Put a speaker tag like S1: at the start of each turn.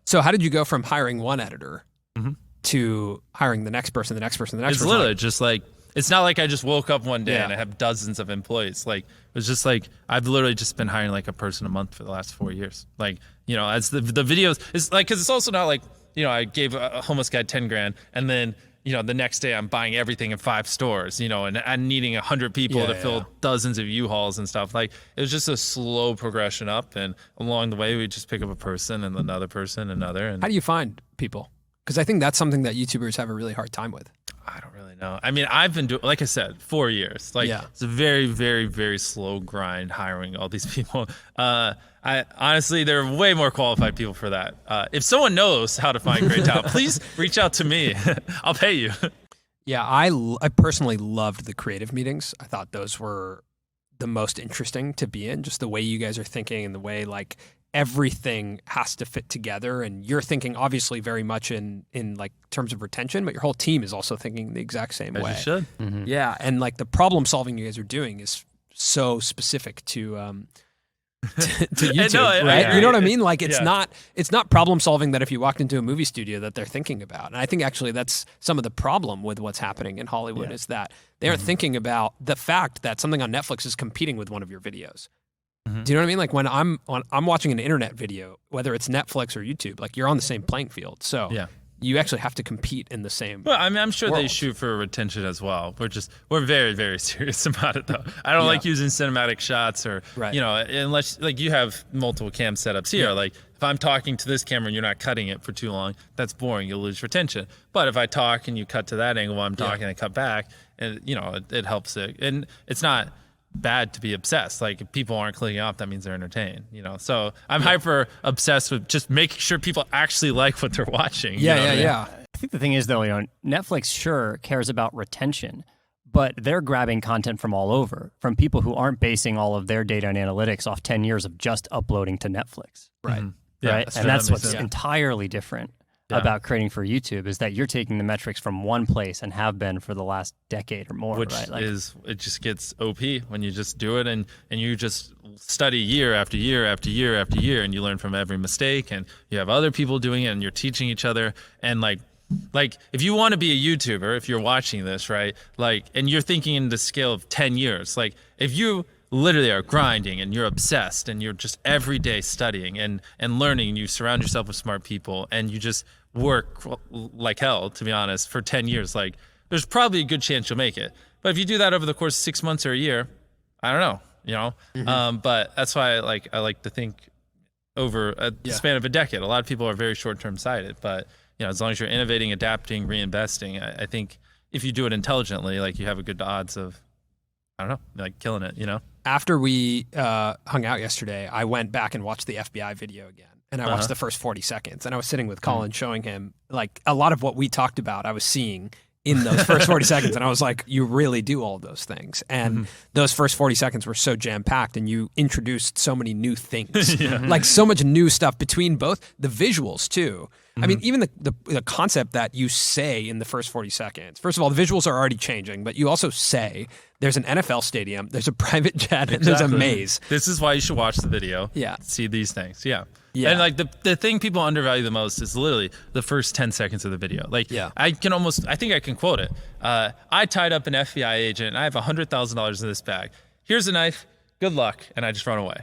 S1: So how did you go from hiring one editor to hiring the next person, the next person, the next person?
S2: It's literally just like, it's not like I just woke up one day and I have dozens of employees. Like, it was just like, I've literally just been hiring like a person a month for the last 4 years. Like, you know, as the videos, it's like, cause it's also not like, you know, I gave a homeless guy 10 grand and then, you know, the next day I'm buying everything in 5 stores, you know, and I'm needing 100 people to fill dozens of U-Hauls and stuff. Like, it was just a slow progression up. And along the way, we just pick up a person and another person, another. And
S1: how do you find people? Because I think that's something that YouTubers have a really hard time with.
S2: I don't really know. I mean, I've been doing, like I said, 4 years. Like, it's a very, very, very slow grind hiring all these people. I honestly, there are way more qualified people for that. If someone knows how to find great talent, please reach out to me. I'll pay you.
S1: Yeah, I personally loved the creative meetings. I thought those were the most interesting to be in, just the way you guys are thinking and the way like everything has to fit together. And you're thinking obviously very much in like terms of retention, but your whole team is also thinking the exact same way.
S2: As you should.
S1: Yeah, and like the problem solving you guys are doing is so specific to YouTube, right? You know what I mean? Like it's not problem solving that if you walked into a movie studio that they're thinking about. And I think actually that's some of the problem with what's happening in Hollywood is that they're thinking about the fact that something on Netflix is competing with one of your videos. Do you know what I mean? Like when I'm watching an internet video, whether it's Netflix or YouTube, like you're on the same playing field. So you actually have to compete in the same.
S2: Well, I mean, I'm sure
S1: world.
S2: they shoot for retention as well. We're very, very serious about it though. I don't like using cinematic shots or, you know, unless like you have multiple cam setups here. Like if I'm talking to this camera and you're not cutting it for too long, that's boring. You'll lose retention. But if I talk and you cut to that angle while I'm talking and cut back, and you know, it helps it. And it's not bad to be obsessed. Like if people aren't clicking off, that means they're entertained, you know? So I'm hyper obsessed with just making sure people actually like what they're watching.
S1: Yeah.
S3: I think the thing is though, you know, Netflix sure cares about retention, but they're grabbing content from all over, from people who aren't basing all of their data and analytics off 10 years of just uploading to Netflix.
S1: Right.
S3: Right. And that's what's entirely different about creating for YouTube is that you're taking the metrics from one place and have been for the last decade or more.
S2: Which is, it just gets OP when you just do it and you just study year after year after year after year and you learn from every mistake and you have other people doing it and you're teaching each other. And like if you want to be a YouTuber, if you're watching this, right, like, and you're thinking in the scale of 10 years, like if you literally are grinding and you're obsessed and you're just every day studying and learning, you surround yourself with smart people and you just work like hell, to be honest, for 10 years, like there's probably a good chance you'll make it. But if you do that over the course of 6 months or a year, I don't know, you know? But that's why I like to think over a span of a decade. A lot of people are very short-term sighted, but you know, as long as you're innovating, adapting, reinvesting, I think if you do it intelligently, like you have a good odds of, I don't know, like killing it, you know?
S1: After we hung out yesterday, I went back and watched the FBI video again. And I watched the first 40 seconds. And I was sitting with Colin showing him, like, a lot of what we talked about, I was seeing in those first 40 seconds. And I was like, you really do all those things. And those first 40 seconds were so jam-packed and you introduced so many new things. Like so much new stuff between both the visuals, too. I mean, even the concept that you say in the first 40 seconds. First of all, the visuals are already changing, but you also say there's an NFL stadium, there's a private jet, and there's a maze.
S2: This is why you should watch the video. See these things. And like the thing people undervalue the most is literally the first 10 seconds of the video. Like I think I can quote it. I tied up an FBI agent and I have $100,000 in this bag. Here's a knife. Good luck. And I just run away.